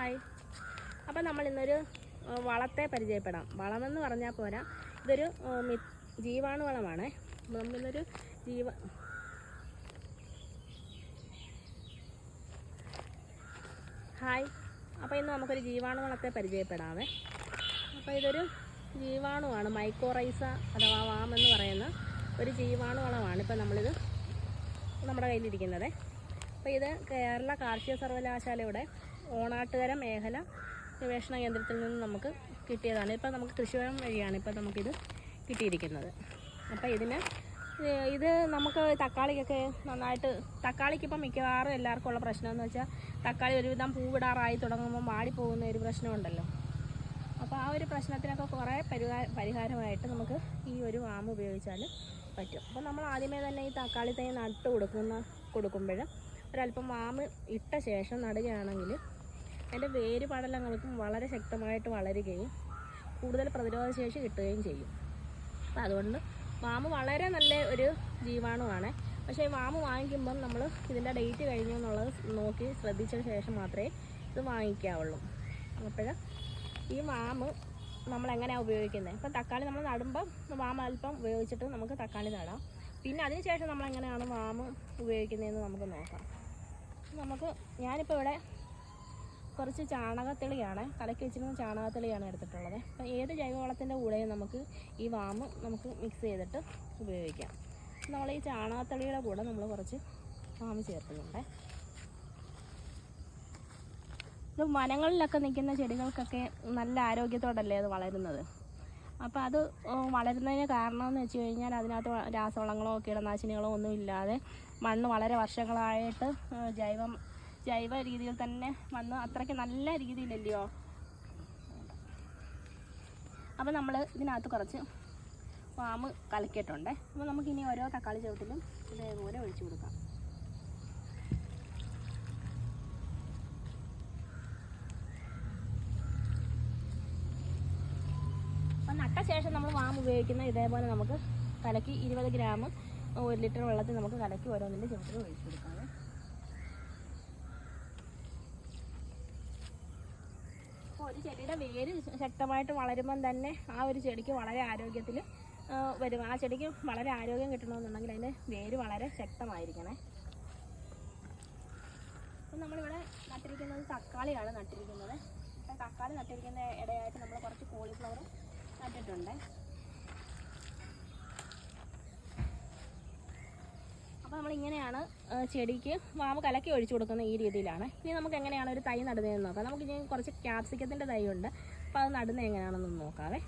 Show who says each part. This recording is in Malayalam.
Speaker 1: ഹായ്. അപ്പം നമ്മൾ ഇന്നൊരു വളത്തെ പരിചയപ്പെടാം. വളമെന്ന് പറഞ്ഞാൽ പോരാ, ഇതൊരു ജീവാണു വളമാണ്. നമ്മളിന്നൊരു ഹായ്. അപ്പോൾ ഇന്ന് നമുക്കൊരു ജീവാണു വളത്തെ പരിചയപ്പെടാമേ. അപ്പോൾ ഇതൊരു ജീവാണുവാണ്, മൈക്കോറൈസ അഥവാ വാം എന്ന് പറയുന്ന ഒരു ജീവാണു വളമാണ് ഇപ്പം നമ്മളിത് നമ്മുടെ കയ്യിലിരിക്കുന്നത്. അപ്പോൾ ഇത് കേരള കാർഷിക സർവകലാശാലയുടെ ഓണാട്ടുകര മേഖല ഗവേഷണ കേന്ദ്രത്തിൽ നിന്ന് നമുക്ക് കിട്ടിയതാണ്. ഇപ്പം നമുക്ക് കൃഷിഭവൻ വഴിയാണ് ഇപ്പം നമുക്കിത് കിട്ടിയിരിക്കുന്നത്. അപ്പോൾ ഇത് നമുക്ക് തക്കാളിക്കൊക്കെ നന്നായിട്ട്, തക്കാളിക്കിപ്പം മിക്കവാറും എല്ലാവർക്കും ഉള്ള പ്രശ്നമെന്ന് വെച്ചാൽ തക്കാളി ഒരുവിധം പൂവിടാറായി തുടങ്ങുമ്പോൾ വാടിപ്പോകുന്ന ഒരു പ്രശ്നമുണ്ടല്ലോ. അപ്പോൾ ആ ഒരു പ്രശ്നത്തിനൊക്കെ കുറേ പരിഹാരമായിട്ട് നമുക്ക് ഈ ഒരു വാം ഉപയോഗിച്ചാൽ പറ്റും. അപ്പോൾ നമ്മൾ ആദ്യമേ തന്നെ ഈ തക്കാളി തൈ നട്ട് കൊടുക്കുമ്പോൾ ഒരല്പം വാം ഇട്ട ശേഷം നടുകയാണെങ്കിൽ അതിൻ്റെ വേര് പടലങ്ങൾക്കും വളരെ ശക്തമായിട്ട് വളരുകയും കൂടുതൽ പ്രതിരോധശേഷി കിട്ടുകയും ചെയ്യും. അപ്പം അതുകൊണ്ട് വാം വളരെ നല്ല ഒരു ജീവാണുവാണ്. പക്ഷേ വാം വാങ്ങിക്കുമ്പം നമ്മൾ ഇതിൻ്റെ ഡേറ്റ് കഴിഞ്ഞു എന്നുള്ളത് നോക്കി ശ്രദ്ധിച്ച ശേഷം മാത്രമേ ഇത് വാങ്ങിക്കാവുള്ളൂ. അപ്പോൾ ഈ വാം നമ്മളെങ്ങനെയാണ് ഉപയോഗിക്കുന്നത്? ഇപ്പം തക്കാളി നമ്മൾ നടുമ്പം വാം അല്പം ഉപയോഗിച്ചിട്ട് നമുക്ക് തക്കാളി നടാം. പിന്നെ അതിന് ശേഷം നമ്മളെങ്ങനെയാണ് വാം ഉപയോഗിക്കുന്നതെന്ന് നമുക്ക് നോക്കാം. ഞാനിപ്പോൾ ഇവിടെ കുറച്ച് ചാണകത്തെളിയാണ്, കലക്കി വെച്ചിരുന്ന ചാണകത്തെളിയാണ് എടുത്തിട്ടുള്ളത്. അപ്പം ഏത് ജൈവവളത്തിൻ്റെ കൂടെയും നമുക്ക് ഈ വാം നമുക്ക് മിക്സ് ചെയ്തിട്ട് ഉപയോഗിക്കാം. നമ്മൾ ഈ ചാണകത്തെളിയുടെ കൂടെ നമ്മൾ കുറച്ച് വാം ചേർക്കുന്നുണ്ട്. ഇത് വനങ്ങളിലൊക്കെ നിൽക്കുന്ന ചെടികൾക്കൊക്കെ നല്ല ആരോഗ്യത്തോടല്ലേ അത് വളരുന്നത്. അപ്പോൾ അത് വളരുന്നതിന് കാരണമെന്ന് വെച്ച് കഴിഞ്ഞാൽ അതിനകത്ത് രാസവളങ്ങളോ കീടനാശിനികളോ ഒന്നും ഇല്ലാതെ മണ്ണ് വളരെ വർഷങ്ങളായിട്ട് ജൈവ രീതിയിൽ തന്നെ മണ്ണ് അത്രയ്ക്ക് നല്ല രീതിയിലല്ലയോ. അപ്പോൾ നമ്മൾ ഇതിനകത്ത് കുറച്ച് വാം കലക്കിയിട്ടുണ്ട്. അപ്പോൾ നമുക്കിനി ഓരോ തക്കാളി ചുവട്ടിലും ഇതേപോലെ ഒഴിച്ചു കൊടുക്കാം. അപ്പം നട്ട ശേഷം നമ്മൾ വാം ഉപയോഗിക്കുന്ന ഇതേപോലെ നമുക്ക് കലക്കി 20 ഗ്രാം 1 ലിറ്റർ വെള്ളത്തിൽ നമുക്ക് കലക്കി ഓരോന്നിൻ്റെ ചുവട്ടിൽ ഒഴിച്ചു കൊടുക്കാം. അപ്പോൾ ഒരു ചെടിയുടെ വേര് ശക്തമായിട്ട് വളരുമ്പം തന്നെ ആ ഒരു ചെടിക്ക് വളരെ ആരോഗ്യത്തിൽ വരും. ആ ചെടിക്ക് വളരെ ആരോഗ്യം കിട്ടണമെന്നുണ്ടെങ്കിൽ അതിൻ്റെ വേര് വളരെ ശക്തമായിരിക്കണേ. അപ്പം നമ്മളിവിടെ നട്ടിരിക്കുന്നത് തക്കാളിയാണ് നട്ടിരിക്കുന്നത്. അപ്പം തക്കാളി നട്ടിരിക്കുന്ന ഇടയായിട്ട് നമ്മൾ കുറച്ച് കോളിഫ്ലവർ നട്ടിട്ടുണ്ട്. അപ്പോൾ നമ്മളിങ്ങനെയാണ് ചെടിക്ക് വാം കലക്കി ഒഴിച്ചു കൊടുക്കുന്ന ഈ രീതിയിലാണ്. ഇനി നമുക്ക് എങ്ങനെയാണ് ഒരു തൈ നടുന്നതെന്ന് നോക്കാം. നമുക്കിനി കുറച്ച് ക്യാപ്സിക്കത്തിൻ്റെ തൈ ഉണ്ട്. അപ്പോൾ അത് നടുന്നത് എങ്ങനെയാണെന്ന് നോക്കാവേ.